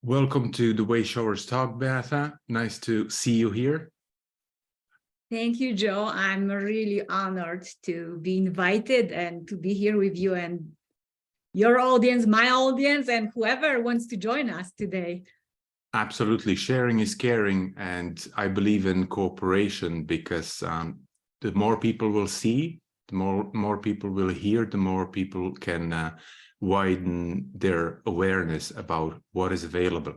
Welcome to the Way Showers Talk, Beata. Nice to see you here. Thank you, Joe. I'm really honored to be invited and to be here with you and your audience, my audience, and whoever wants to join us today. Absolutely. Sharing is caring, and I believe in cooperation because the more people will see, the more people will hear, the more people can widen their awareness about what is available.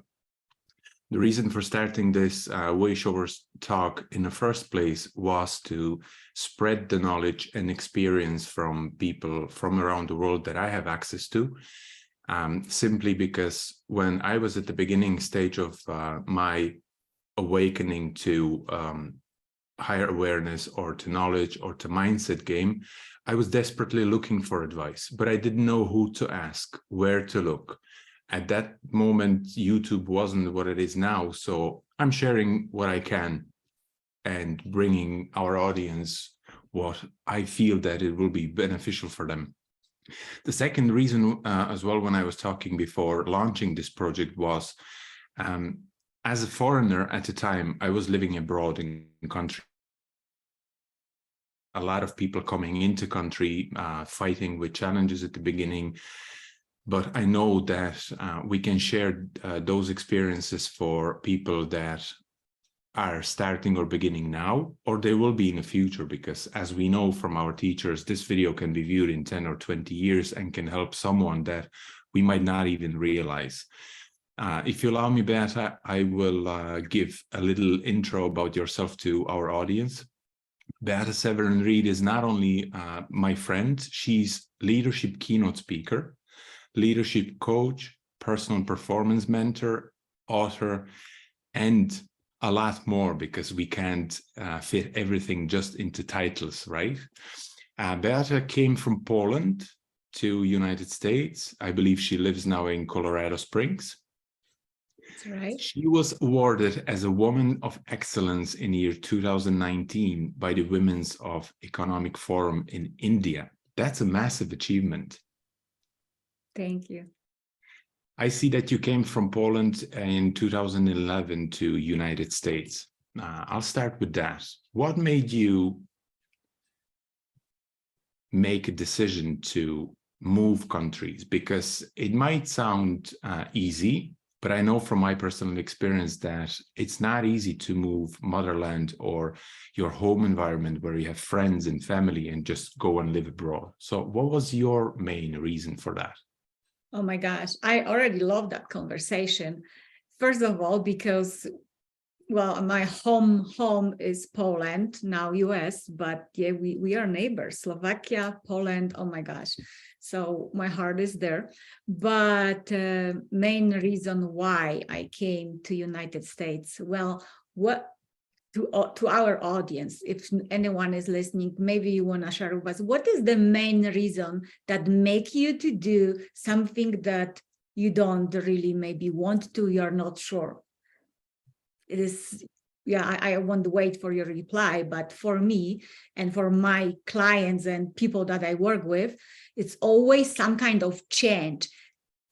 The reason for starting this Way Showers talk in the first place was to spread the knowledge and experience from people from around the world that I have access to, simply because when I was at the beginning stage of my awakening to higher awareness or to knowledge or to mindset game, I was desperately looking for advice, but I didn't know who to ask, where to look. At that moment, YouTube wasn't what it is now, so I'm sharing what I can and bringing our audience what I feel that it will be beneficial for them. The second reason as well, when I was talking before launching this project was, as a foreigner at the time, I was living abroad in country. A lot of people coming into country, fighting with challenges at the beginning. But I know that we can share those experiences for people that are starting or beginning now, or they will be in the future, because as we know from our teachers, this video can be viewed in 10 or 20 years and can help someone that we might not even realize. If you allow me, Beata, I will give a little intro about yourself to our audience. Beata Seweryn-Reid is not only my friend, she's leadership keynote speaker, leadership coach, personal performance mentor, author, and a lot more, because we can't fit everything just into titles, right? Beata came from Poland to United States. I believe she lives now in Colorado Springs. That's right. She was awarded as a Woman of Excellence in year 2019 by the Women's of Economic Forum in India. That's a massive achievement. Thank you. I see that you came from Poland in 2011 to United States. I'll start with that. What made you make a decision to move countries? Because it might sound easy, but I know from my personal experience that it's not easy to move motherland or your home environment where you have friends and family and just go and live abroad. So what was your main reason for that? Oh my gosh, I already love that conversation. First of all, because, well, my home is Poland, now US, but yeah, we are neighbors, Slovakia, Poland, oh my gosh. So my heart is there. But main reason why I came to United States, well, to our audience, if anyone is listening, maybe you want to share with us, what is the main reason that make you to do something that you don't really maybe want to, you're not sure? It is, yeah, I won't wait for your reply, but for me and for my clients and people that I work with, it's always some kind of change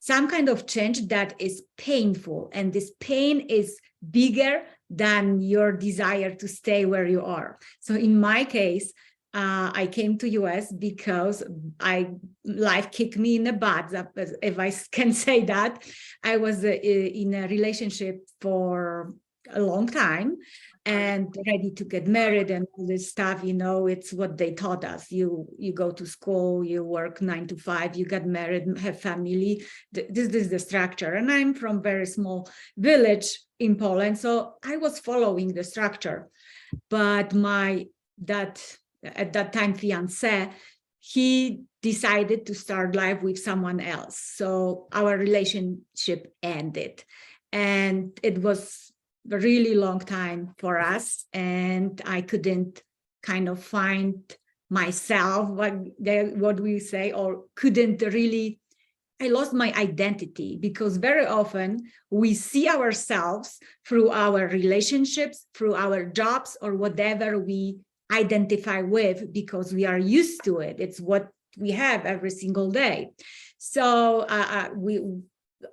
that is painful, and this pain is bigger than your desire to stay where you are. So in my case, I came to US because life kicked me in the butt, if I can say that. I was in a relationship for a long time and ready to get married and all this stuff, you know, it's what they taught us. You go to school, you work 9 to 5, you get married, have family. This is the structure. And I'm from very small village in Poland, so I was following the structure. But at that time, fiancé, he decided to start life with someone else. So our relationship ended, and it was a really long time for us, and I couldn't kind of find myself, what we say, or couldn't really, I lost my identity, because very often we see ourselves through our relationships, through our jobs, or whatever we identify with, because we are used to it. It's what we have every single day. So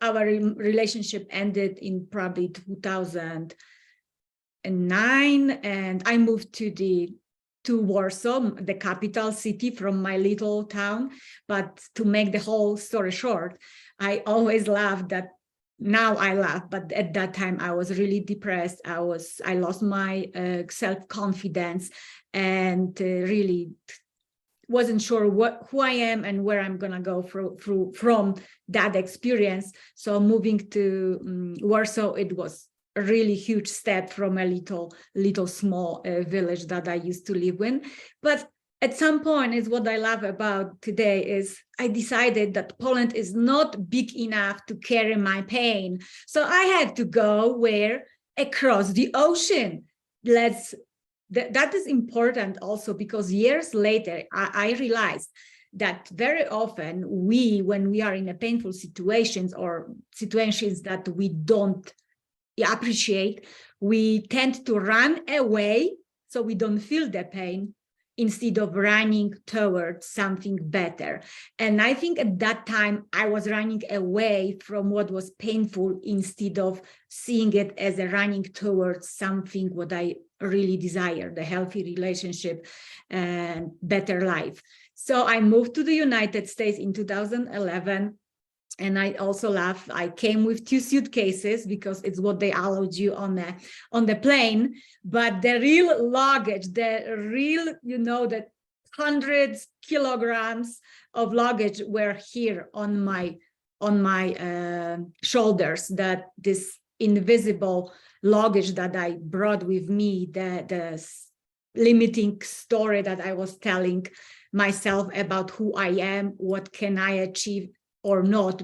our relationship ended in probably 2009, and I moved to Warsaw, the capital city, from my little town. But to make the whole story short, I always laughed that. Now I laugh, but at that time I was really depressed. I lost my self-confidence, and really wasn't sure who I am and where I'm gonna go from that experience. So moving to Warsaw, it was a really huge step from a little small village that I used to live in. But at some point, is what I love about today is I decided that Poland is not big enough to carry my pain. So I had to go across the ocean. That is important also, because years later, I realized that very often when we are in a painful situations or situations that we don't appreciate, we tend to run away so we don't feel the pain, instead of running towards something better. And I think at that time, I was running away from what was painful instead of seeing it as a running towards something what I really desired, a healthy relationship and better life. So I moved to the United States in 2011. And I also laugh. I came with 2 suitcases because it's what they allowed you on the plane. But the real luggage, the hundreds kilograms of luggage were here on my shoulders. That this invisible luggage that I brought with me, the limiting story that I was telling myself about who I am, what can I achieve or not,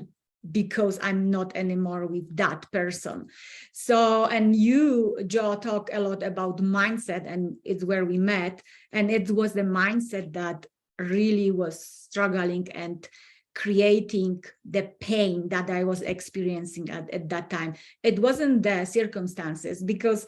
because I'm not anymore with that person. So, and you, Joe, talk a lot about mindset, and it's where we met. And it was the mindset that really was struggling and creating the pain that I was experiencing at that time. It wasn't the circumstances, because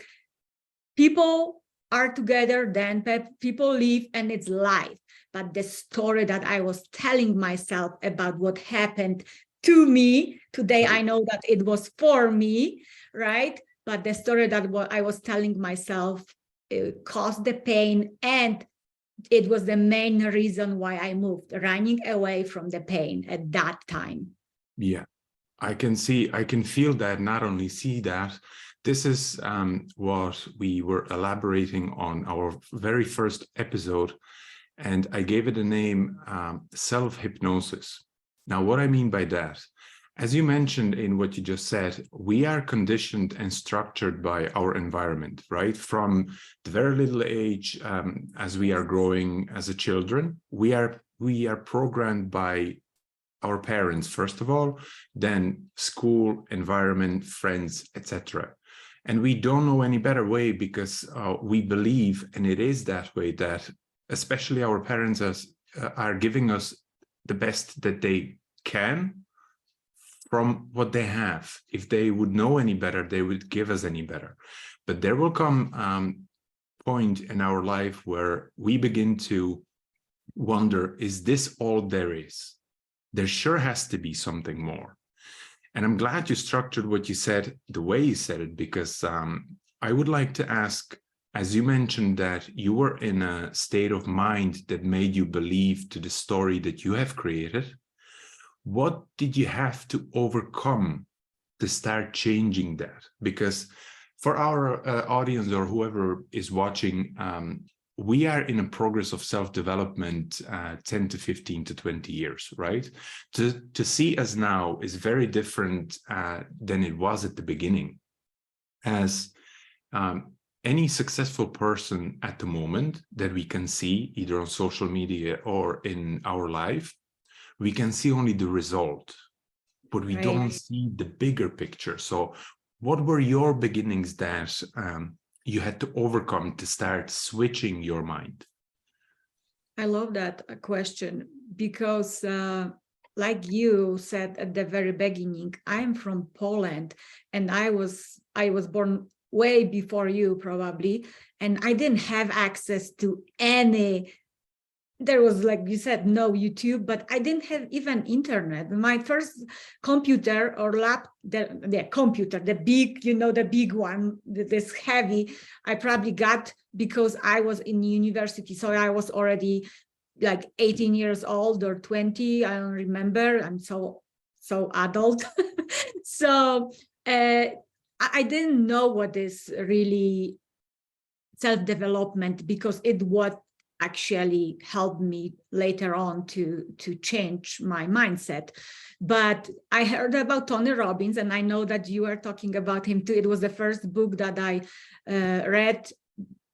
people are together, then people leave, and it's life. But the story that I was telling myself about what happened to me today, I know that it was for me, right? But the story that I was telling myself caused the pain, and it was the main reason why I moved, running away from the pain at that time. Yeah, I can feel that, not only see that. This is what we were elaborating on our very first episode, and I gave it a name, self-hypnosis. Now, what I mean by that, as you mentioned in what you just said, we are conditioned and structured by our environment, right? From the very little age, as we are growing as a children, we are programmed by our parents, first of all, then school, environment, friends, etc. And we don't know any better way, because we believe, and it is that way, that especially our parents are giving us the best that they can from what they have. If they would know any better, they would give us any better. But there will come point in our life where we begin to wonder, is this all there is? There sure has to be something more. And I'm glad you structured what you said the way you said it, because I would like to ask, as you mentioned that you were in a state of mind that made you believe to the story that you have created, what did you have to overcome to start changing that? Because for our audience or whoever is watching, we are in a progress of self-development 10 to 15 to 20 years, right? To see us now is very different than it was at the beginning. As any successful person at the moment that we can see, either on social media or in our life, we can see only the result, but we don't see the bigger picture. So what were your beginnings that you had to overcome to start switching your mind? I love that question, because like you said at the very beginning, I am from Poland, and I was born way before you probably, and I didn't have access to any there was, like you said, no YouTube, but I didn't have even internet. My first computer or the computer, the big, the big one, this heavy, I probably got because I was in university. So I was already like 18 years old or 20. I don't remember. I'm so adult. So I didn't know what is really self-development, because it what actually helped me later on to change my mindset. But I heard about Tony Robbins, and I know that you are talking about him too. It was the first book that I read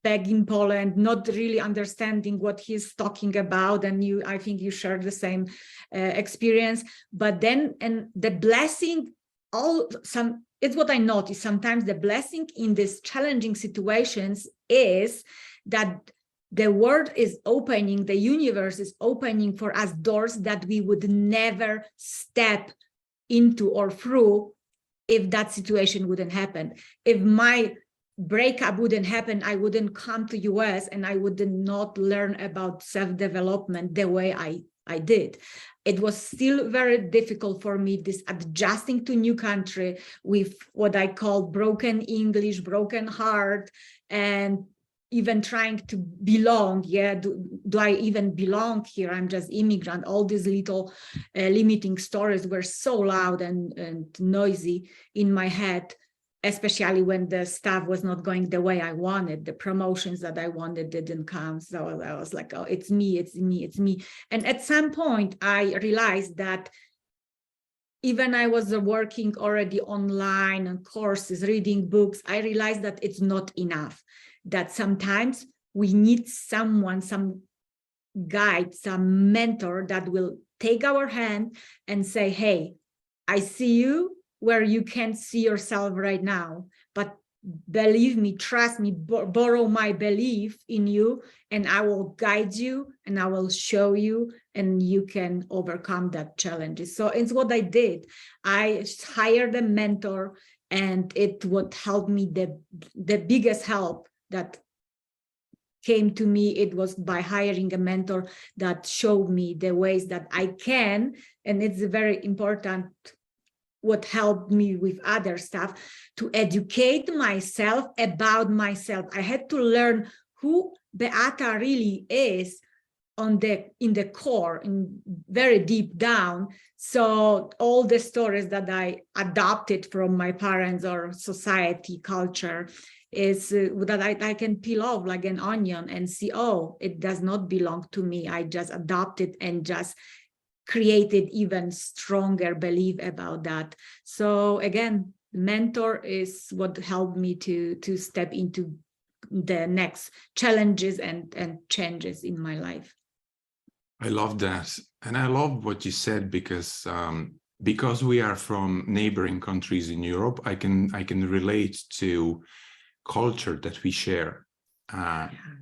back in Poland, not really understanding what he's talking about, and I think you shared the same experience. But then, and the blessing, it's what I noticed. Sometimes the blessing in these challenging situations is that the world is opening, the universe is opening for us doors that we would never step into or through if that situation wouldn't happen. If my breakup wouldn't happen, I wouldn't come to US, and I would not learn about self-development the way I did. It was still very difficult for me, this adjusting to new country with what I call broken English, broken heart, and even trying to belong. Yeah, do I even belong here? I'm just immigrant. All these little limiting stories were so loud and noisy in my head, especially when the stuff was not going the way I wanted. The promotions that I wanted didn't come. So I was like, oh, it's me, it's me, it's me. And at some point, I realized that even I was working already online on courses, reading books, I realized that it's not enough, that sometimes we need someone, some guide, some mentor that will take our hand and say, hey, I see you where you can't see yourself right now, but believe me, trust me, borrow my belief in you, and I will guide you and I will show you, and you can overcome that challenges. So it's what I did. I hired a mentor, and it would help me. The biggest help that came to me, it was by hiring a mentor that showed me the ways that I can, and it's very important what helped me with other stuff, to educate myself about myself. I had to learn who Beata really is in the core, in very deep down. So all the stories that I adopted from my parents or society, culture, is that I can peel off like an onion and see, oh, it does not belong to me. I just adopted and just created even stronger belief about that. So again, mentor is what helped me to step into the next challenges and changes in my life. I love that. And I love what you said, because we are from neighboring countries in Europe, I can relate to culture that we share,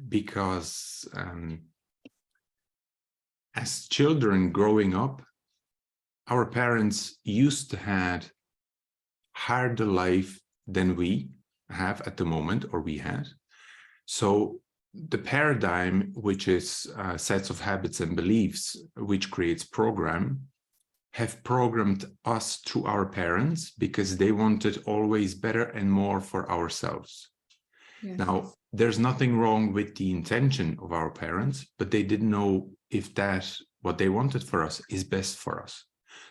because as children growing up, our parents used to have harder life than we have at the moment, or we had. So the paradigm, which is sets of habits and beliefs, which creates have programmed us through our parents, because they wanted always better and more for ourselves. Yes. Now, there's nothing wrong with the intention of our parents, but they didn't know if that what they wanted for us is best for us.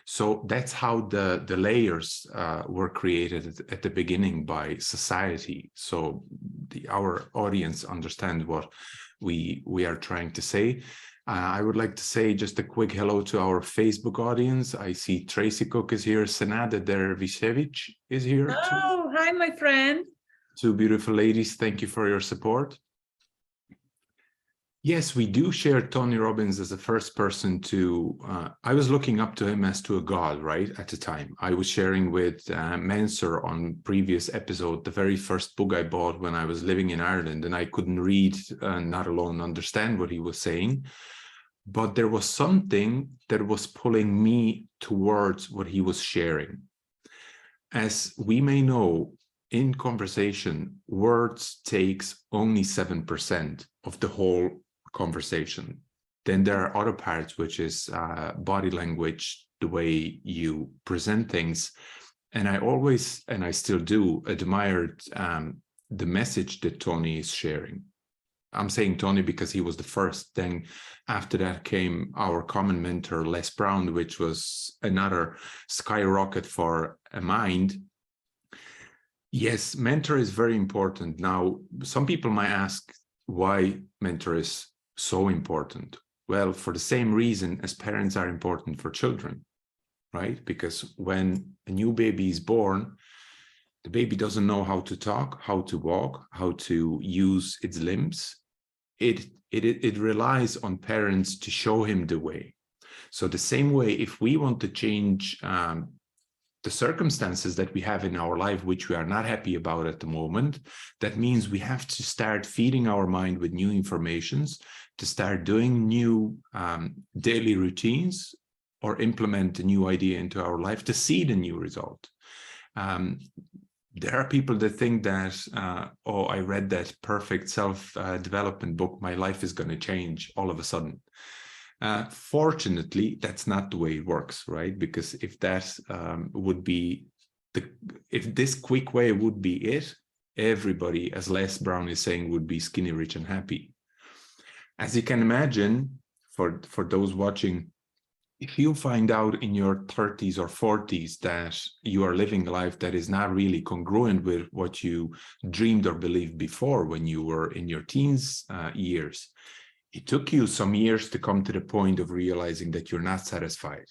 So that's how the layers were created at the beginning by society. So our audience understand what we are trying to say. I would like to say just a quick hello to our Facebook audience. I see Tracy Cook is here. Senada Dervisevich is here. Oh, hi, my friend. Two beautiful ladies. Thank you for your support. Yes, we do share Tony Robbins as a first person to, I was looking up to him as to a god, right, at the time. I was sharing with Mansur on previous episode, the very first book I bought when I was living in Ireland, and I couldn't read, not alone understand what he was saying. But there was something that was pulling me towards what he was sharing. As we may know, in conversation, words takes only 7% of the whole conversation. Then there are other parts, which is body language, the way you present things. And I always, and I still do, admired the message that Tony is sharing. I'm saying Tony because he was the first. Then after that came our common mentor, Les Brown, which was another skyrocket for a mind. Yes, mentor is very important. Now, some people might ask why mentor is so important. Well, for the same reason as parents are important for children, right? Because when a new baby is born, the baby doesn't know how to talk, how to walk, how to use its limbs. It relies on parents to show him the way. So the same way, if we want to change the circumstances that we have in our life, which we are not happy about at the moment, that means we have to start feeding our mind with new informations, to start doing new daily routines, or implement a new idea into our life to see the new result. There are people that think that, oh, I read that perfect self-development book, my life is going to change all of a sudden. Fortunately, that's not the way it works, right? Because if that would be if this quick way would be it, everybody, as Les Brown is saying, would be skinny, rich, and happy. As you can imagine, for those watching, if you find out in your 30s or 40s that you are living a life that is not really congruent with what you dreamed or believed before when you were in your teens years, it took you some years to come to the point of realizing that you're not satisfied.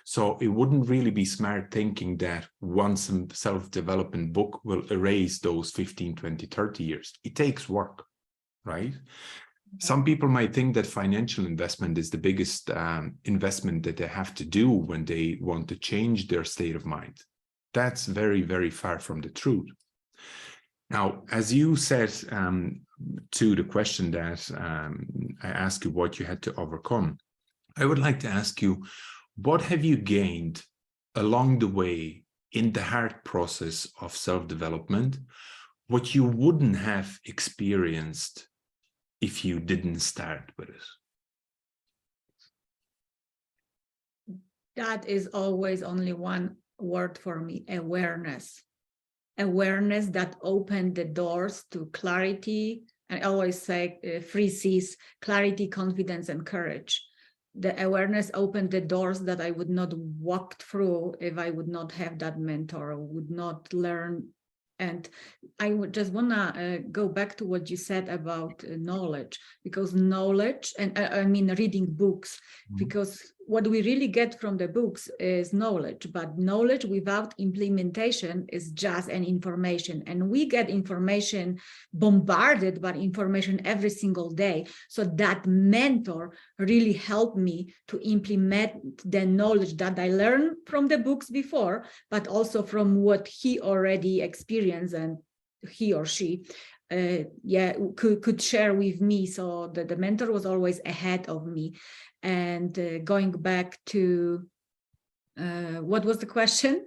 So it wouldn't really be smart thinking that one self-development book will erase those 15, 20, 30 years. It takes work, right? Some people might think that financial investment is the biggest investment that they have to do when they want to change their state of mind. That's very, very far from the truth. Now, as you said to the question that I asked you what you had to overcome, I would like to ask you, what have you gained along the way in the hard process of self-development, what you wouldn't have experienced if you didn't start with it? That is always only one word for me: awareness. Awareness that opened the doors to clarity. I always say 3 C's: clarity, confidence, and courage. The awareness opened the doors that I would not walk through if I would not have that mentor, or would not learn. And I would just want to go back to what you said about knowledge, because knowledge, and I mean reading books, because what we really get from the books is knowledge, but knowledge without implementation is just an information. And we get information, bombarded by information every single day. So that mentor really helped me to implement the knowledge that I learned from the books before, but also from what he already experienced and he or she could share with me. So the mentor was always ahead of me. And going back to what was the question?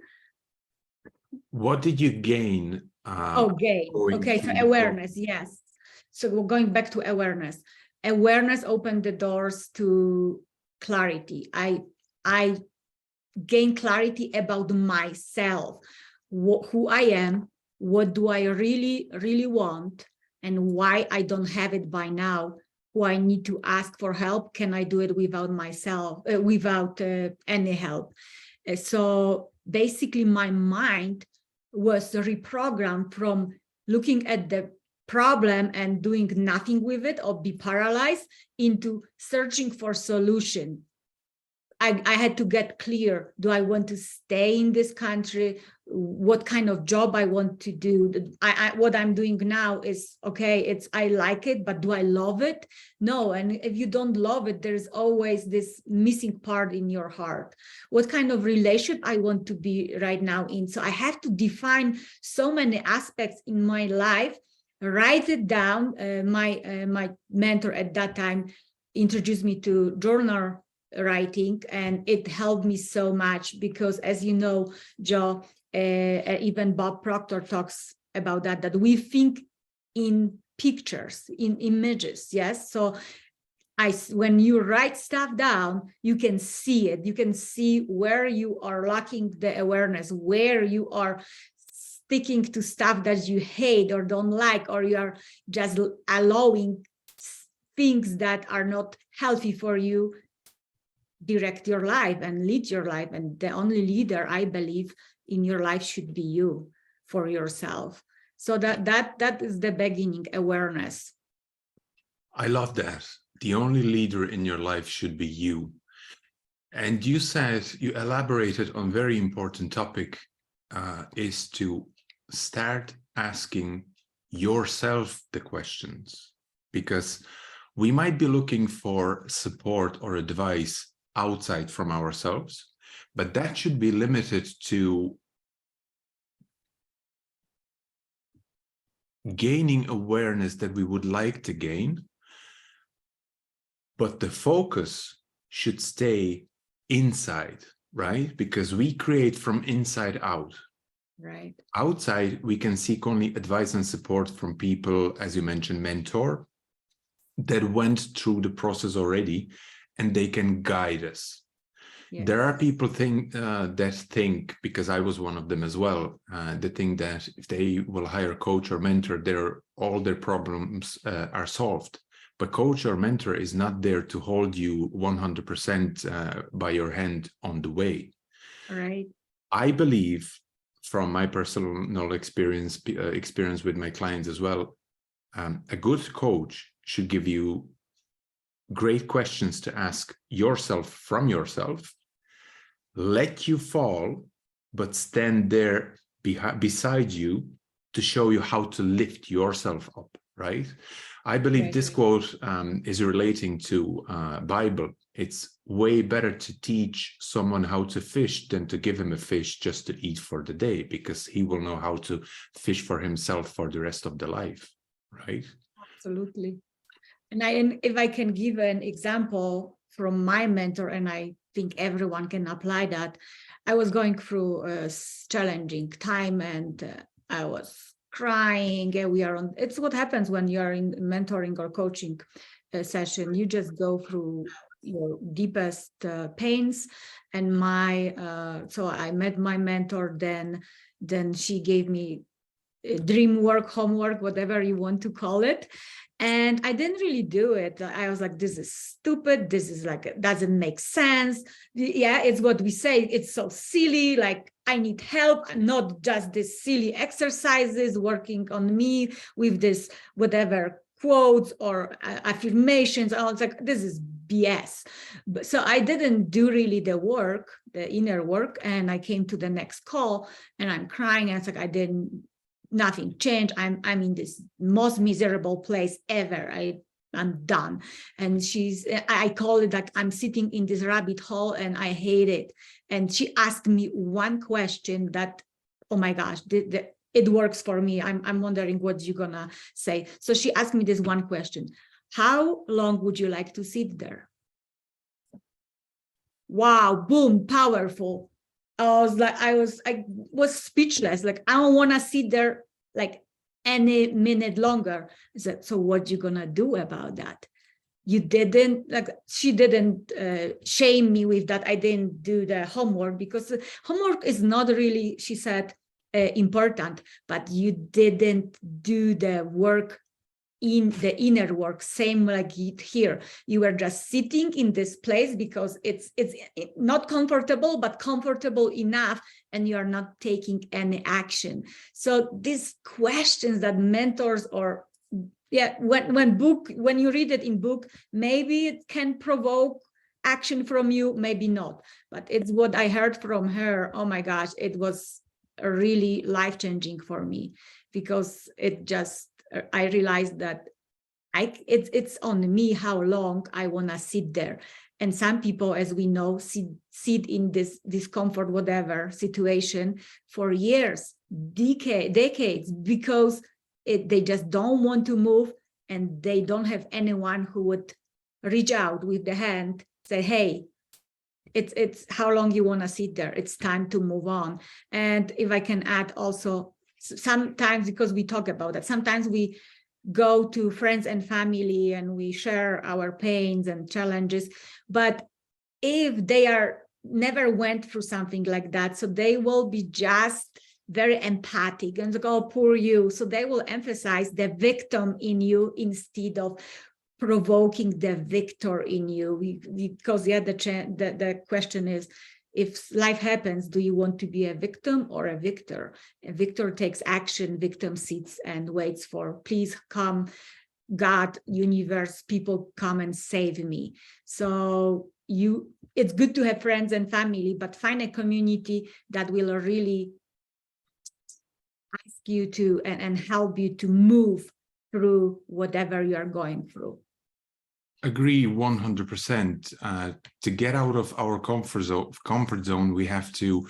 What did you gain? Gain. Okay, so awareness, yes. So going back to awareness. Awareness opened the doors to clarity. I gained clarity about myself, who I am, what do I really, really want, and why I don't have it by now. Who I need to ask for help? Can I do it without myself, without any help? So basically, my mind was reprogrammed from looking at the problem and doing nothing with it or be paralyzed into searching for solution. I had to get clear. Do I want to stay in this country? What kind of job I want to do? What I'm doing now is, okay, I like it, but do I love it? No. And if you don't love it, there's always this missing part in your heart. What kind of relationship I want to be right now in? So I have to define so many aspects in my life, write it down. My mentor at that time introduced me to journal writing, and it helped me so much because, as you know, Joe, even Bob Proctor talks about that we think in pictures, in images. Yes, so when you write stuff down, you can see it. You can see where you are lacking the awareness, where you are sticking to stuff that you hate or don't like, or you are just allowing things that are not healthy for you direct your life and lead your life. And the only leader, I believe, in your life should be you, for yourself. So that is the beginning, awareness. I love that. The only leader in your life should be you. And you elaborated on very important topic, is to start asking yourself the questions, because we might be looking for support or advice outside from ourselves, but that should be limited to gaining awareness that we would like to gain, but the focus should stay inside, right? Because we create from inside out. Right. Outside, we can seek only advice and support from people, as you mentioned, mentor, that went through the process already, and they can guide us. Yes. There are people that think, because I was one of them as well, that think that if they will hire a coach or mentor, all their problems are solved. But coach or mentor is not there to hold you 100% by your hand on the way. Right. I believe, from my personal experience with my clients as well, a good coach should give you great questions to ask yourself from yourself, let you fall, but stand there beside you to show you how to lift yourself up, right? I believe Right. this quote is relating to Bible. It's way better to teach someone how to fish than to give him a fish just to eat for the day, because he will know how to fish for himself for the rest of the life, right? Absolutely. And if I can give an example from my mentor, and I think everyone can apply that. I was going through a challenging time, and I was crying. It's what happens when you are in mentoring or coaching session. You just go through your deepest pains. And so I met my mentor. Then she gave me dream work, homework, whatever you want to call it. And I didn't really do it. I was like, this is stupid. This is like, doesn't make sense. Yeah, it's what we say. It's so silly. Like, I need help, not just these silly exercises working on me with this whatever quotes or affirmations. I was like, this is BS. So I didn't do really the work, the inner work. And I came to the next call and I'm crying. And it's like, nothing changed. I'm in this most miserable place ever. I'm done. And I call it like I'm sitting in this rabbit hole and I hate it. And she asked me one question that, oh my gosh, it works for me. I'm wondering what you're gonna say. So she asked me this one question: how long would you like to sit there? Wow, boom, powerful. I was speechless. Like, I don't want to sit there like any minute longer. I said, so what you gonna do about that? She didn't shame me with that. I didn't do the homework, because homework is not really, she said, important, but you didn't do the work, in the inner work. Same like here, you were just sitting in this place because it's not comfortable, but comfortable enough, and you are not taking any action. So these questions that mentors, or when you read it in book, maybe it can provoke action from you, maybe not, but it's what I heard from her. Oh my gosh, it was really life-changing for me, because I realized that it's on me how long I want to sit there. And some people, as we know, sit in this discomfort, whatever situation, for years, decades, because they just don't want to move, and they don't have anyone who would reach out with the hand, say, hey, it's how long you want to sit there? It's time to move on. And if I can add also, sometimes, because we talk about that, sometimes we go to friends and family and we share our pains and challenges. But if they are never went through something like that, so they will be just very empathic and go, oh, poor you. So they will emphasize the victim in you instead of provoking the victor in you. Because the question is, if life happens, do you want to be a victim or a victor? A victor takes action, victim sits and waits for, please come, God, universe, people come and save me. So it's good to have friends and family, but find a community that will really ask you to and help you to move through whatever you are going through. Agree 100%. To get out of our comfort zone, we have to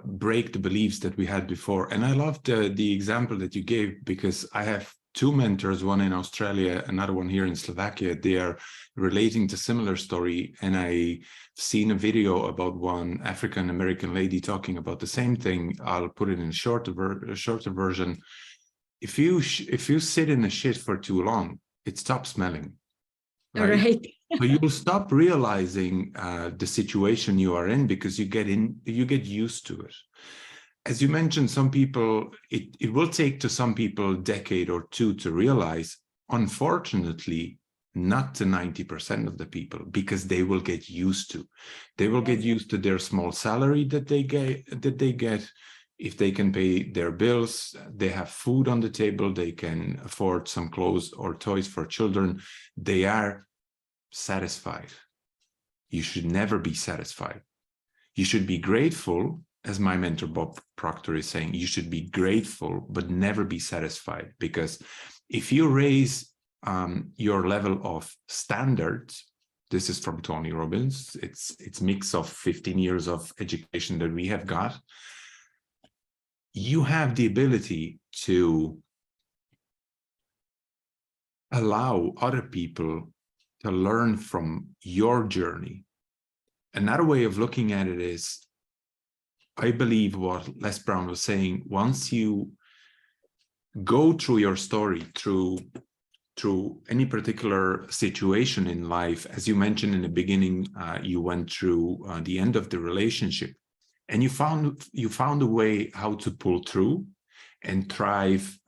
break the beliefs that we had before. And I loved the example that you gave, because I have two mentors, one in Australia, another one here in Slovakia. They are relating to similar story. And I've seen a video about one African American lady talking about the same thing. I'll put it in a shorter version. If you sit in a shit for too long, it stops smelling. Right. So you'll stop realizing the situation you are in, because you get used to it. As you mentioned, some people, it will take to some people a decade or two to realize. Unfortunately, not to 90% of the people, because they will get used to. They will get used to their small salary that they get. If they can pay their bills, they have food on the table, they can afford some clothes or toys for children, they are satisfied. You should never be satisfied. You should be grateful, as my mentor Bob Proctor is saying, you should be grateful, but never be satisfied. Because if you raise your level of standards, this is from Tony Robbins, it's mix of 15 years of education that we have got, you have the ability to allow other people to learn from your journey. Another way of looking at it is, I believe what Les Brown was saying, once you go through your story, through any particular situation in life, as you mentioned in the beginning, you went through the end of the relationship, and you found a way how to pull through and thrive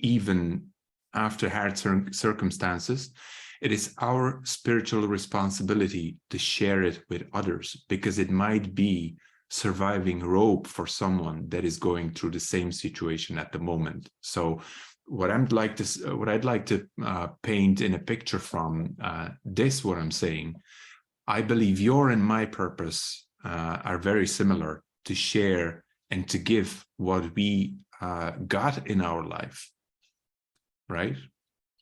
even after hard circumstances. It is our spiritual responsibility to share it with others, because it might be surviving rope for someone that is going through the same situation at the moment. So what I'd like to paint in a picture from what I'm saying, I believe your and my purpose are very similar, to share and to give what we got in our life, right?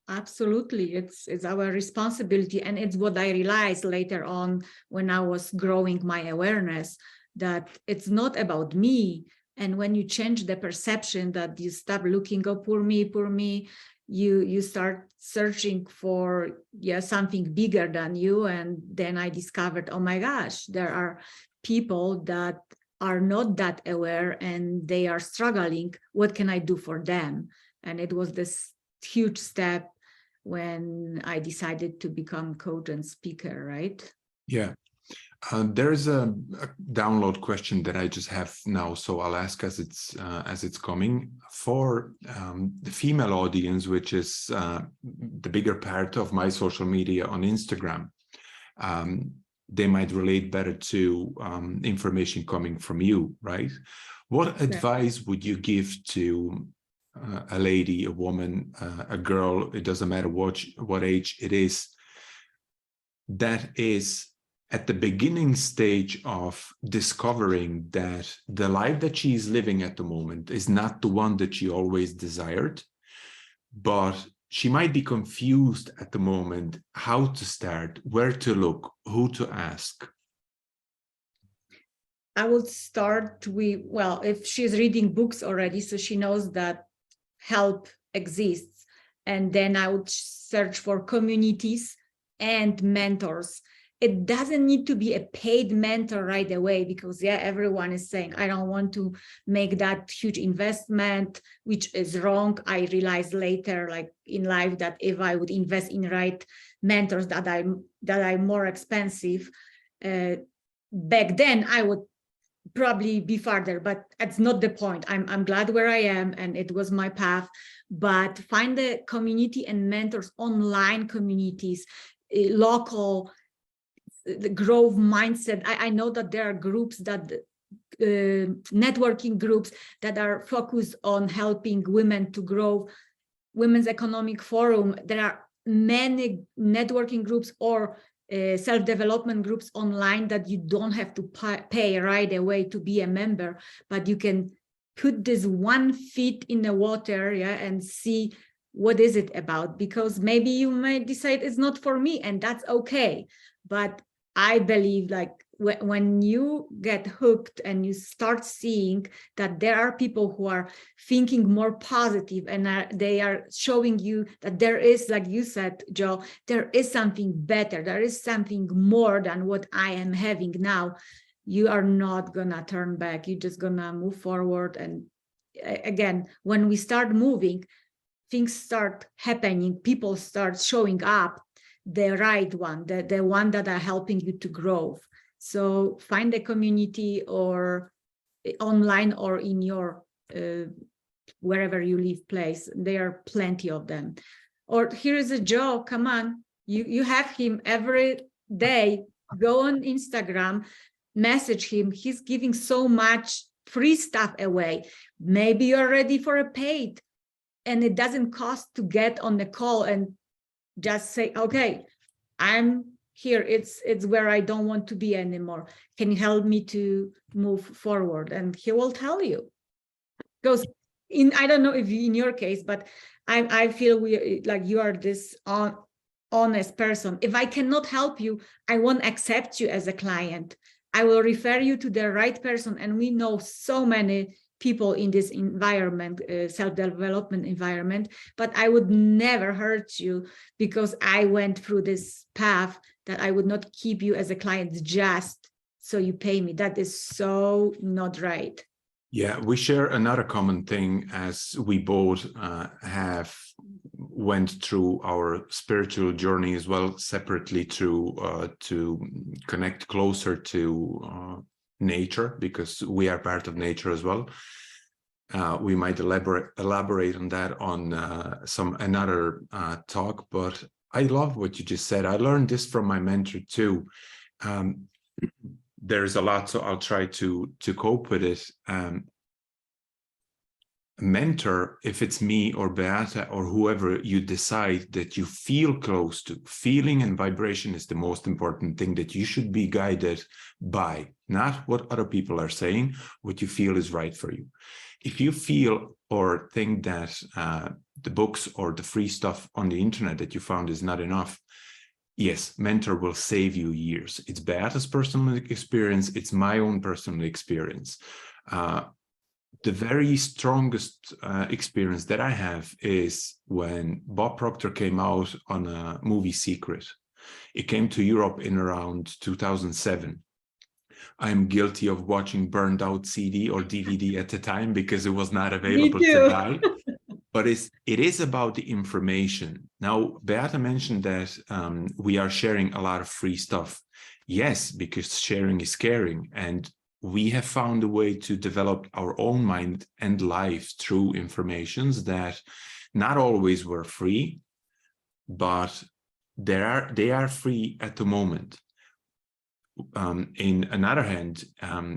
Absolutely. It's our responsibility. And it's what I realized later on when I was growing my awareness, that it's not about me. And when you change the perception, that you stop looking, oh, poor me, you start searching for something bigger than you. And then I discovered, oh my gosh, there are people that are not that aware and they are struggling. What can I do for them? And it was this huge step when I decided to become coach and speaker, right? Yeah. There's a download question that I just have now, so I'll ask as it's coming. For the female audience, which is the bigger part of my social media on Instagram, they might relate better to information coming from you, right? What advice would you give to a lady, a woman, a girl, it doesn't matter what age it is, that is at the beginning stage of discovering that the life that she is living at the moment is not the one that she always desired, but she might be confused at the moment how to start, where to look, who to ask? I would start with, well, if she's reading books already, so she knows that help exists. And then I would search for communities and mentors. it doesn't need to be a paid mentor right away, because yeah, everyone is saying, I don't want to make that huge investment, which is wrong. I realized later, like in life, that if I would invest in right mentors that are more expensive, back then I would probably be farther, but that's not the point. I'm glad where I am, and it was my path. But find the community and mentors, online communities, local, the growth mindset. I know that there are groups that networking groups that are focused on helping women to grow. Women's Economic Forum. There are many networking groups or self-development groups online that you don't have to pay right away to be a member, but you can put this 1 feet in the water, yeah, and see what is it about, because maybe you might decide it's not for me, and that's okay. But I believe, like, when you get hooked and you start seeing that there are people who are thinking more positive, and they are showing you that there is, like you said, Joe, there is something better, there is something more than what I am having now, you are not gonna turn back. You're just gonna move forward. And again, when we start moving, things start happening, people start showing up, the right one, the one that are helping you to grow. So find a community, or online or in your wherever you live place. There are plenty of them. Or here is a Joe, come on, you have him every day. Go on Instagram, message him. He's giving so much free stuff away. Maybe you're ready for a paid, and it doesn't cost to get on the call and just say, okay, I'm here, it's where I don't want to be anymore. Can you help me to move forward? And he will tell you. Because I don't know if in your case, but I feel like you are this honest person. If I cannot help you, I won't accept you as a client. I will refer you to the right person. And we know so many people in this environment, self-development environment, but I would never hurt you because I went through this path, that I would not keep you as a client just so you pay me. That is so not right. Yeah, we share another common thing, as we both have went through our spiritual journey as well, separately, to connect closer to nature, because we are part of nature as well. We might elaborate on that on another talk, but I love what you just said. I learned this from my mentor too. There's a lot, so I'll try to cope with it. Mentor, if it's me or Beata or whoever you decide that you feel close to, feeling and vibration is the most important thing that you should be guided by, not what other people are saying, what you feel is right for you. If you feel or think that the books or the free stuff on the internet that you found is not enough, yes, mentor will save you years. It's Beata's personal experience. It's my own personal experience. The very strongest experience that I have is when Bob Proctor came out on a movie Secret. It came to Europe in around 2007. I'm guilty of watching burned out CD or DVD at the time because it was not available to buy. But it is about the information. Now, Beata mentioned that we are sharing a lot of free stuff. Yes, because sharing is caring. And we have found a way to develop our own mind and life through informations that not always were free, but they are free at the moment. In another hand,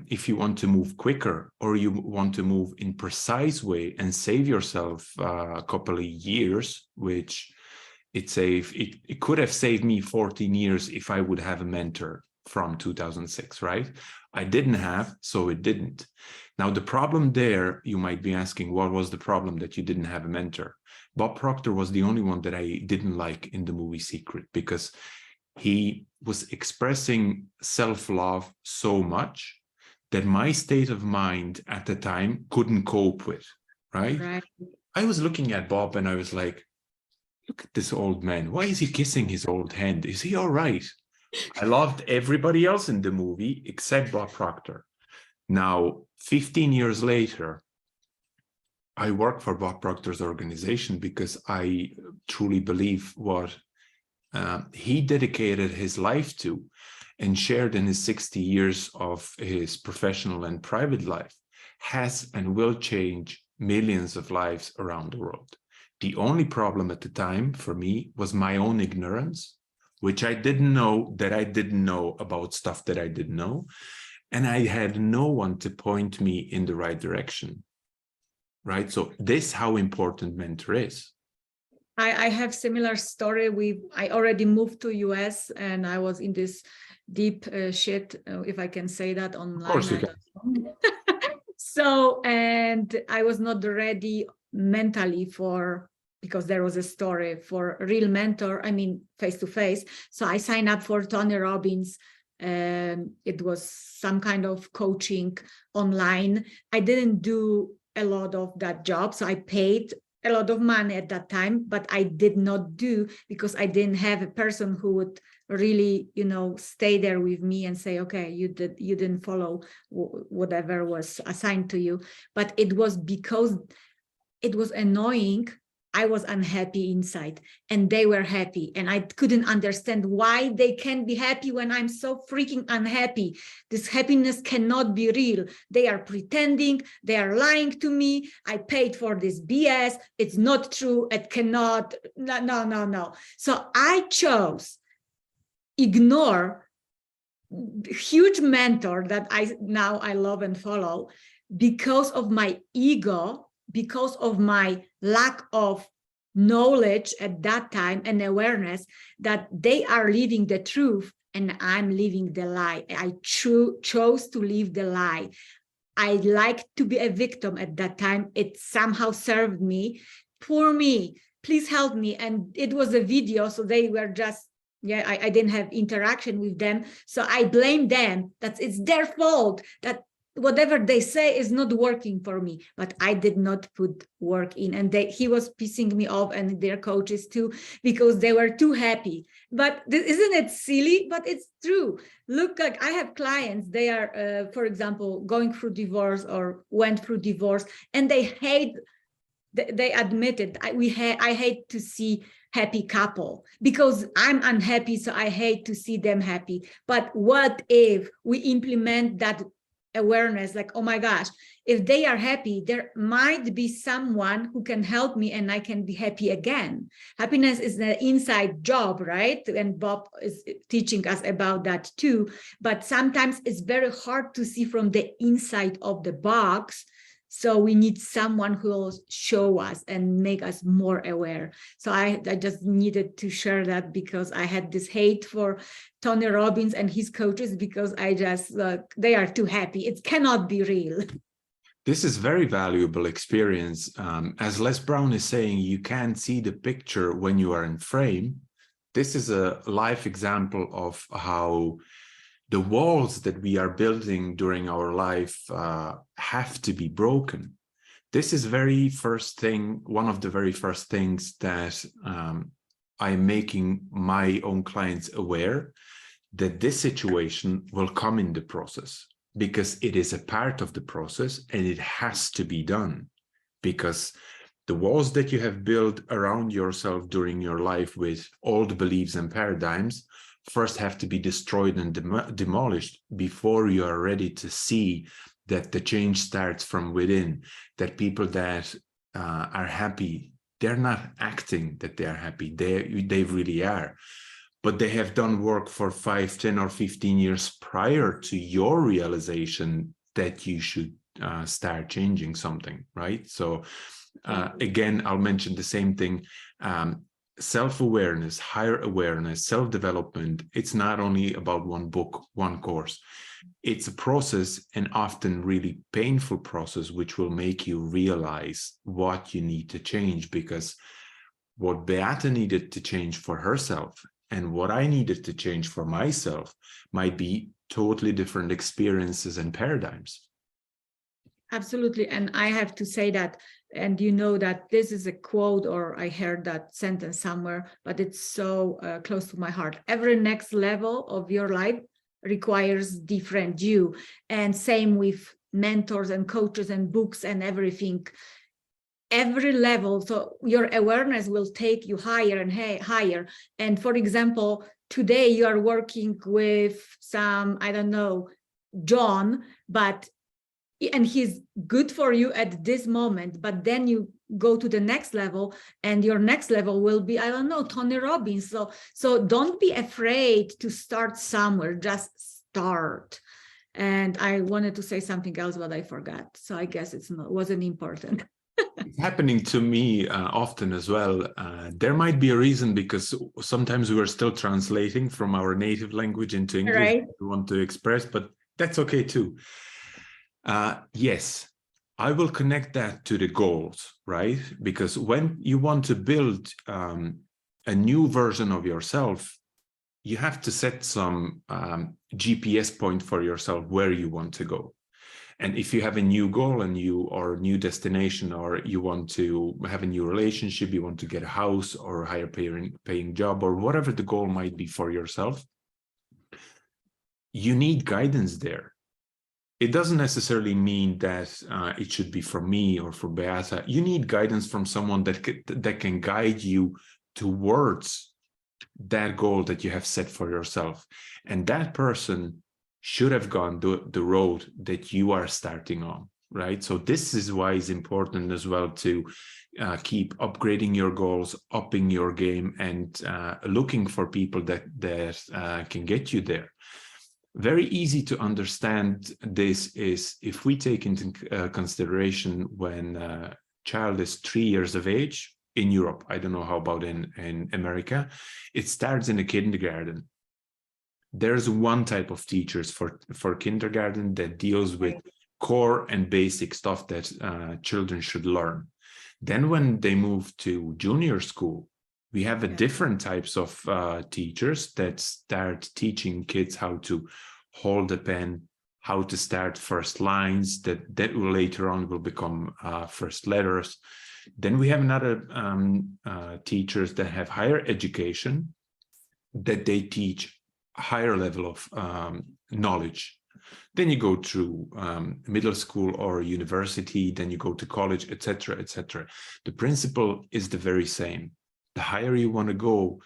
if you want to move quicker, or you want to move in precise way and save yourself a couple of years, which it could have saved me 14 years if I would have a mentor from 2006, right? I didn't have, so it didn't. Now, the problem there, you might be asking, what was the problem that you didn't have a mentor? Bob Proctor was the only one that I didn't like in the movie Secret, because he was expressing self-love so much that my state of mind at the time couldn't cope with, right? I was looking at Bob and I was like, look at this old man. Why is he kissing his old hand? Is he all right? I loved everybody else in the movie except Bob Proctor. Now, 15 years later, I work for Bob Proctor's organization because I truly believe what he dedicated his life to and shared in his 60 years of his professional and private life has and will change millions of lives around the world. The only problem at the time for me was my own ignorance, which I didn't know that I didn't know about stuff that I didn't know. And I had no one to point me in the right direction, right? So this is how important mentor is. I have similar story. I already moved to US and I was in this deep shit, if I can say that online. Of course you can. So, and I was not ready mentally because there was a story for a real mentor, I mean, face-to-face. So I signed up for Tony Robbins. It was some kind of coaching online. I didn't do a lot of that job. So I paid a lot of money at that time, but I did not do because I didn't have a person who would really, stay there with me and say, okay, you didn't follow whatever was assigned to you. But it was because it was annoying. I was unhappy inside and they were happy. And I couldn't understand why they can be happy when I'm so freaking unhappy. This happiness cannot be real. They are pretending, they are lying to me. I paid for this BS. It's not true. It cannot, no. So I chose ignore huge mentor that I love and follow because of my ego, because of my lack of knowledge at that time and awareness that they are living the truth and I'm living the lie. I chose to live the lie. I liked to be a victim at that time. It somehow served me. Poor me, please help me. And it was a video, so they were just, I didn't have interaction with them. So I blame them that it's their fault that whatever they say is not working for me, but I did not put work in. And he was pissing me off and their coaches too, because they were too happy. But isn't it silly? But it's true. Look, like I have clients, they are, for example, going through divorce or went through divorce and they admitted, I hate to see happy couple because I'm unhappy, so I hate to see them happy. But what if we implement that awareness, like, oh my gosh, if they are happy, there might be someone who can help me and I can be happy again. Happiness is an inside job, right? And Bob is teaching us about that too. But sometimes it's very hard to see from the inside of the box. So we need someone who will show us and make us more aware. So I just needed to share that because I had this hate for Tony Robbins and his coaches because I just, they are too happy. It cannot be real. This is very valuable experience. As Les Brown is saying, you can't see the picture when you are in frame. This is a life example of how the walls that we are building during our life have to be broken. This is one of the very first things that I'm making my own clients aware that this situation will come in the process because it is a part of the process and it has to be done, because the walls that you have built around yourself during your life with old beliefs and paradigms first have to be destroyed and demolished before you are ready to see that the change starts from within, that people that are happy, they're not acting that they are happy, they really are. But they have done work for 5, 10, or 15 years prior to your realization that you should start changing something, right? So again, I'll mention the same thing. Self-awareness, higher awareness, self-development, it's not only about one book, one course. It's a process, and often really painful process, which will make you realize what you need to change, because what Beata needed to change for herself and what I needed to change for myself might be totally different experiences and paradigms. Absolutely. And I have to say that And you know that this is a quote, or I heard that sentence somewhere, but it's so close to my heart. Every next level of your life requires different you. And same with mentors and coaches and books and everything. Every level, so your awareness will take you higher and higher. And for example, today you are working with some, I don't know, John, and he's good for you at this moment, but then you go to the next level, and your next level will be, I don't know, Tony Robbins. So don't be afraid to start somewhere, just start. And I wanted to say something else, but I forgot. So I guess wasn't important. It's happening to me often as well. There might be a reason, because sometimes we are still translating from our native language into English. Right. We want to express, but that's okay too. Yes, I will connect that to the goals, right? Because when you want to build a new version of yourself, you have to set some GPS point for yourself where you want to go. And if you have a new goal and or new destination, or you want to have a new relationship, you want to get a house or a higher paying job, or whatever the goal might be for yourself, you need guidance there. It doesn't necessarily mean that it should be for me or for Beata. You need guidance from someone that can guide you towards that goal that you have set for yourself. And that person should have gone the road that you are starting on, right? So this is why it's important as well to keep upgrading your goals, upping your game, and looking for people that can get you there. Very easy to understand this is if we take into consideration when a child is 3 years of age in Europe. I don't know how about in America. It starts in the kindergarten. There's one type of teachers for kindergarten that deals with core and basic stuff that children should learn. Then when they move to junior school, we have a different types of teachers that start teaching kids how to hold a pen, how to start first lines that will later on will become first letters. Then we have another teachers that have higher education, that they teach a higher level of knowledge. Then you go through middle school or university, then you go to college, etc., etc. The principle is the very same. The higher you want to go,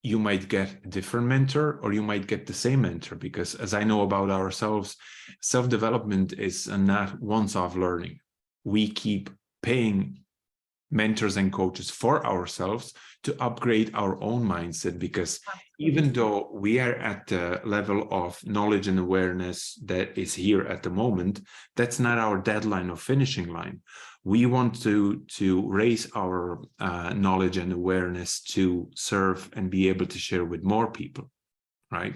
you might get a different mentor, or you might get the same mentor, because as I know about ourselves, self-development is not once-off learning. We keep paying mentors and coaches for ourselves to upgrade our own mindset, because even though we are at the level of knowledge and awareness that is here at the moment, that's not our deadline or finishing line. We want to raise our knowledge and awareness to serve and be able to share with more people, right?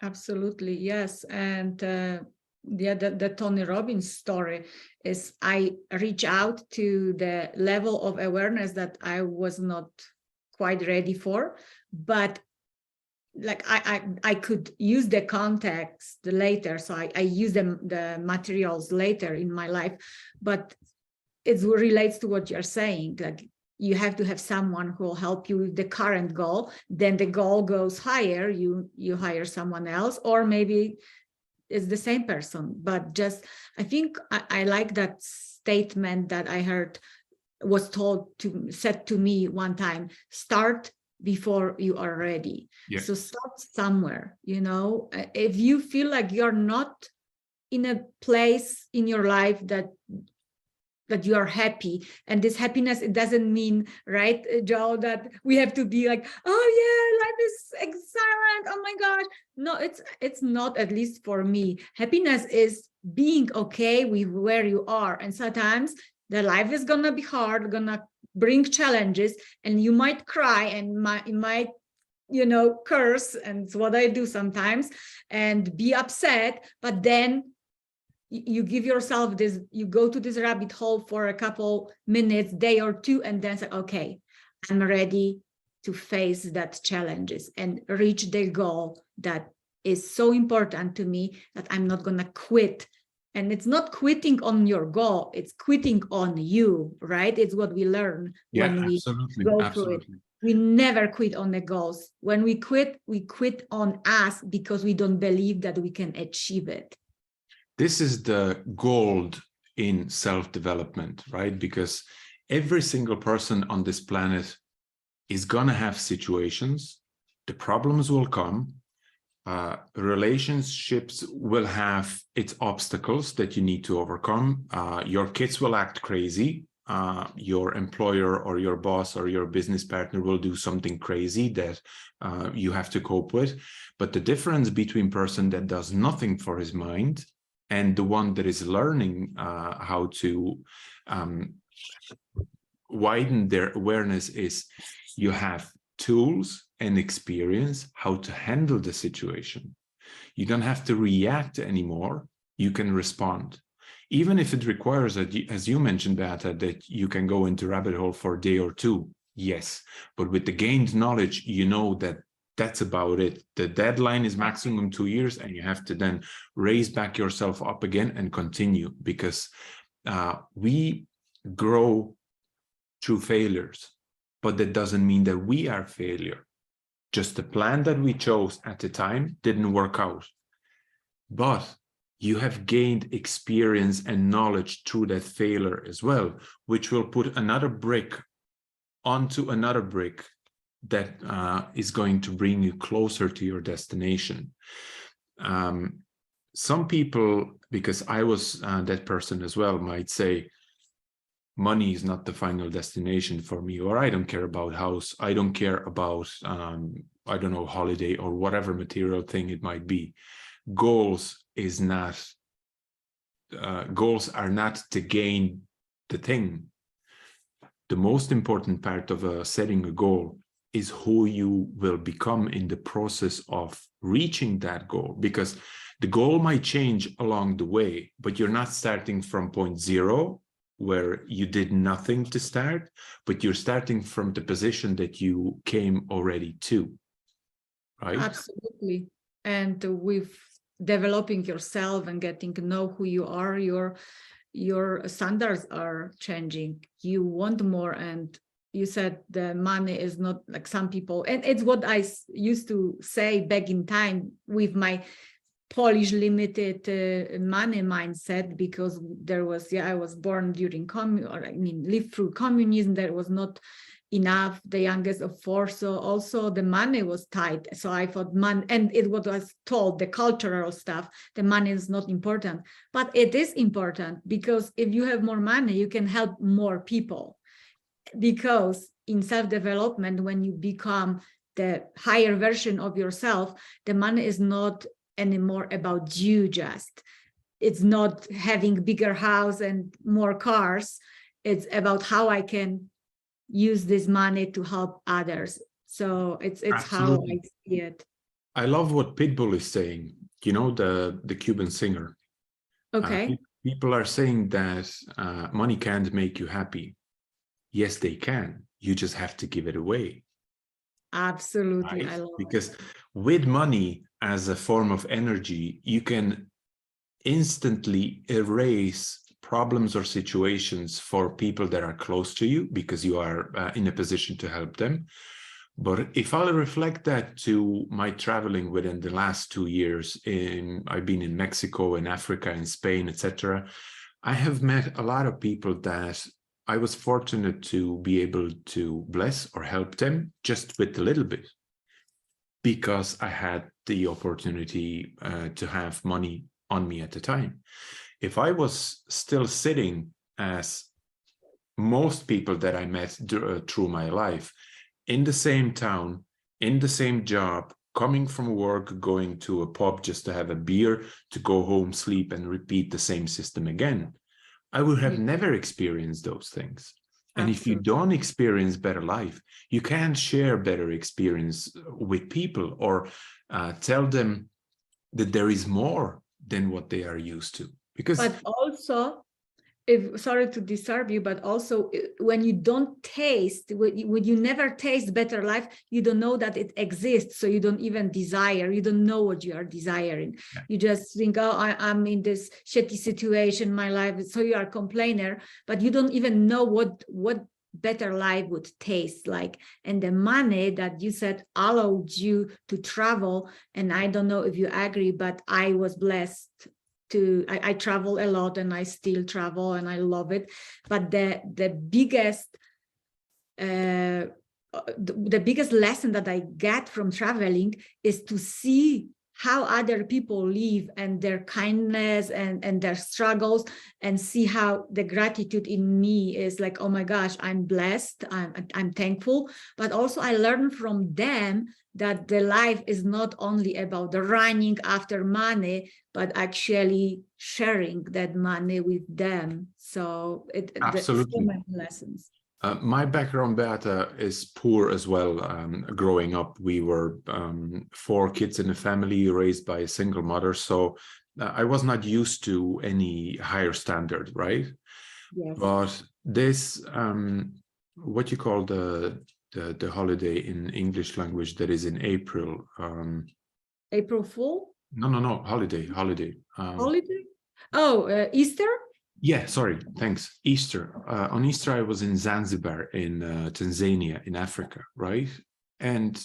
Absolutely, yes. And the Tony Robbins story is I reach out to the level of awareness that I was not quite ready for, but like I could use the context later, so I use the materials later in my life, but it relates to what you're saying. Like you have to have someone who will help you with the current goal. Then the goal goes higher, you hire someone else, or maybe it's the same person. But just I think I like that statement that I heard was said to me one time: start before you are ready. Yeah. So start somewhere. If you feel like you're not in a place in your life that you are happy, and this happiness, it doesn't mean, right, Joe, that we have to be like, oh yeah, life is excellent, oh my gosh. No, it's not, at least for me. Happiness is being okay with where you are, and sometimes the life is gonna be hard, gonna bring challenges, and you might cry, and you might curse, and it's what I do sometimes, and be upset, but then you give yourself this, you go to this rabbit hole for a couple minutes, day or two, and then say, okay, I'm ready to face that challenges and reach the goal that is so important to me that I'm not going to quit And it's not quitting on your goal, it's quitting on you, right? It's what we learn when we go through it. We never quit on the goals. When we quit on us because we don't believe that we can achieve it. This is the gold in self-development, right? Because every single person on this planet is gonna have situations, the problems will come, relationships will have its obstacles that you need to overcome. Your kids will act crazy. Your employer or your boss or your business partner will do something crazy that you have to cope with. But the difference between person that does nothing for his mind and the one that is learning how to widen their awareness is you have tools and experience how to handle the situation. You don't have to react anymore. You can respond. Even if it requires, as you mentioned, Beata, that you can go into rabbit hole for a day or two. Yes, but with the gained knowledge, you know that that's about it. The deadline is maximum 2 years, and you have to then raise back yourself up again and continue, because we grow through failures, but that doesn't mean that we are failure. Just the plan that we chose at the time didn't work out. But you have gained experience and knowledge through that failure as well, which will put another brick onto another brick that is going to bring you closer to your destination. Some people, because I was that person as well, might say, money is not the final destination for me, or I don't care about house, I don't care about, I don't know, holiday or whatever material thing it might be. Goals are not to gain the thing. The most important part of setting a goal is who you will become in the process of reaching that goal, because the goal might change along the way, but you're not starting from point zero where you did nothing to start, but you're starting from the position that you came already to, right? Absolutely. And with developing yourself and getting to know who you are, your standards are changing. You want more, and you said the money is not like some people, and it's what I used to say back in time with my Polish limited money mindset, because there was, I was born during lived through communism. There was not enough, the youngest of four, so also the money was tight. So I thought money, and it was told, the cultural stuff, the money is not important, but it is important, because if you have more money, you can help more people. Because in self-development, when you become the higher version of yourself, the money is not anymore about you. Just, it's not having bigger house and more cars. It's about how I can use this money to help others. So it's how I see it. I love what Pitbull is saying, you know, the Cuban singer. Okay. People are saying that money can't make you happy. Yes, they can. You just have to give it away. Absolutely. Right? I love because it. With money as a form of energy, you can instantly erase problems or situations for people that are close to you, because you are in a position to help them. But if I'll reflect that to my traveling within the last 2 years, I've been in Mexico, in Africa, in Spain, etc. I have met a lot of people that I was fortunate to be able to bless or help them just with a little bit, because I had the opportunity to have money on me at the time. If I was still sitting, as most people that I met through my life, in the same town, in the same job, coming from work, going to a pub just to have a beer, to go home, sleep, and repeat the same system again, I would have never experienced those things. And if you don't experience better life, you can't share better experience with people, or tell them that there is more than what they are used to. Because, but also sorry to disturb you, but also when you don't taste, when you never taste better life, you don't know that it exists. So you don't even desire, you don't know what you are desiring. Yeah. You just think, oh, I'm in this shitty situation, my life. So you are a complainer, but you don't even know what better life would taste like. And the money that you said allowed you to travel. And I don't know if you agree, but I was blessed I travel a lot, and I still travel, and I love it. But the biggest lesson that I get from traveling is to see how other people live, and their kindness and their struggles, and see how the gratitude in me is like, oh my gosh, I'm blessed, I'm thankful. But also I learn from them that the life is not only about the running after money, but actually sharing that money with them. So Absolutely. so many lessons. My background, Beata, is poor as well. Growing up, we were 4 kids in a family raised by a single mother. So I was not used to any higher standard, right? Yes. But this, what you call the holiday in English language that is in April. April Fool? No, holiday. Holiday? Oh, Easter? Yeah, sorry, thanks. Easter. On Easter, I was in Zanzibar in Tanzania, in Africa, right? And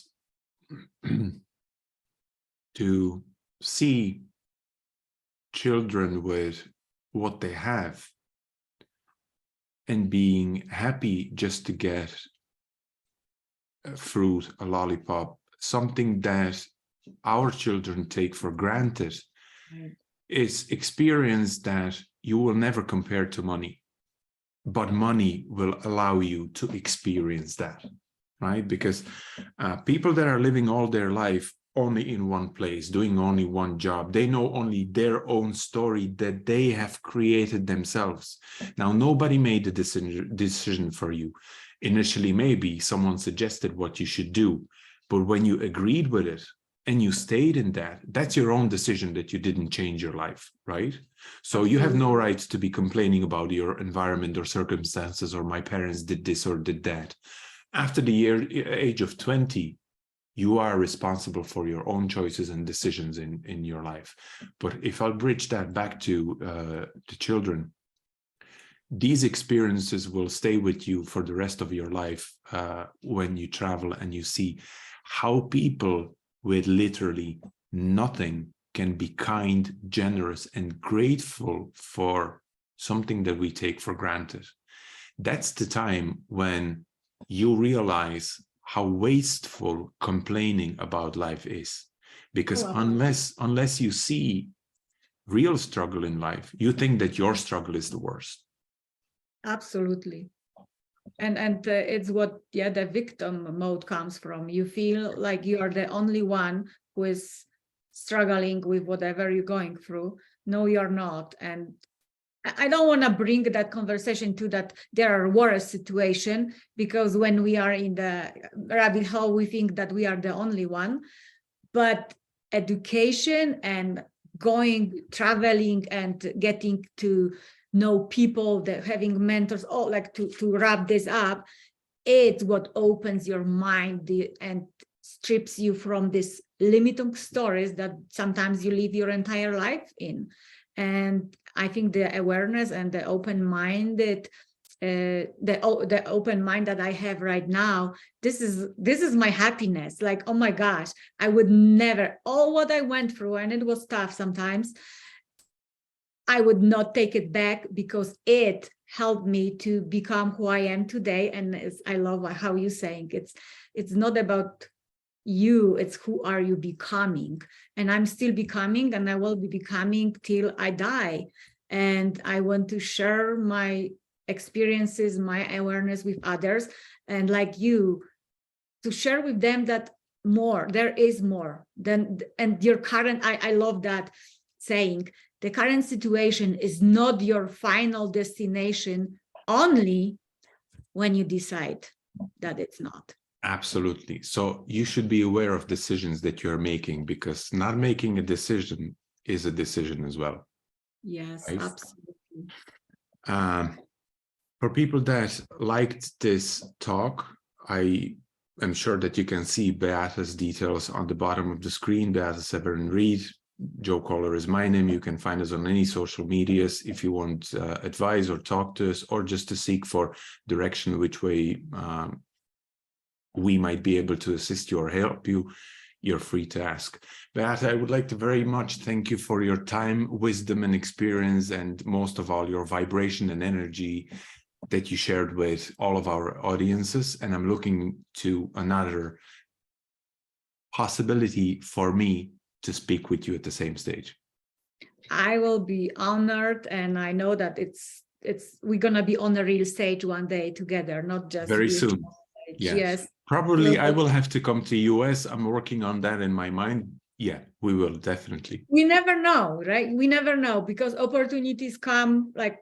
to see children with what they have and being happy just to get a fruit, a lollipop, something that our children take for granted, Right. is experience that you will never compare to money, but money will allow you to experience that, right? Because people that are living all their life only in one place, doing only one job, they know only their own story that they have created themselves. Now, nobody made the decision for you. Initially, maybe someone suggested what you should do, but when you agreed with it, and you stayed in that, that's your own decision that you didn't change your life, right? So you have no right to be complaining about your environment or circumstances, or my parents did this or did that. After the age of 20, you are responsible for your own choices and decisions in your life. But if I'll bridge that back to the children, these experiences will stay with you for the rest of your life when you travel and you see how people with literally nothing can be kind, generous, and grateful for something that we take for granted. That's the time when you realize how wasteful complaining about life is. Because unless you see real struggle in life, you think that your struggle is the worst. Absolutely. And it's what, the victim mode comes from. You feel like you are the only one who is struggling with whatever you're going through. No, you're not. And I don't want to bring that conversation to that there are worse situation, because when we are in the rabbit hole, we think that we are the only one. But education and traveling and getting to know people, that having mentors, to wrap this up, it's what opens your mind and strips you from these limiting stories that sometimes you live your entire life in. And I think the awareness and the open minded, the open mind that I have right now, this is my happiness. Like, oh my gosh, I would never, all what I went through, and it was tough sometimes, I would not take it back, because it helped me to become who I am today. And I love how you're saying it's not about you, it's who are you becoming. And I'm still becoming, and I will be becoming till I die. And I want to share my experiences, my awareness with others, and like you, to share with them that there is more than, and your current, I love that saying, the current situation is not your final destination, only when you decide that it's not. Absolutely. So you should be aware of decisions that you're making, because not making a decision is a decision as well. Yes, right? absolutely. For people that liked this talk, I am sure that you can see Beata's details on the bottom of the screen. Beata Seweryn-Reid, Joe Kolar is my name. You can find us on any social medias if you want advice or talk to us, or just to seek for direction, which way we might be able to assist you or help you. You're free to ask. Beata, I would like to very much thank you for your time, wisdom, and experience, and most of all, your vibration and energy that you shared with all of our audiences. And I'm looking to another possibility for me to speak with you at the same stage. I will be honored, and I know that we're gonna be on a real stage one day together, not just very soon. Yes. Probably I will have to come to US. I'm working on that in my mind. Yeah, we will definitely. We never know, right? We never know, because opportunities come like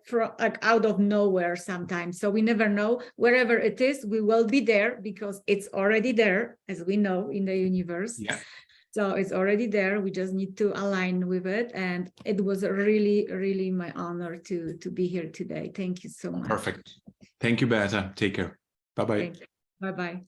out of nowhere sometimes. So we never know. Wherever it is, we will be there, because it's already there, as we know, in the universe. Yeah. So it's already there. We just need to align with it. And it was really, really my honor to be here today. Thank you so much. Perfect. Thank you, Beata. Take care. Bye-bye. Bye-bye.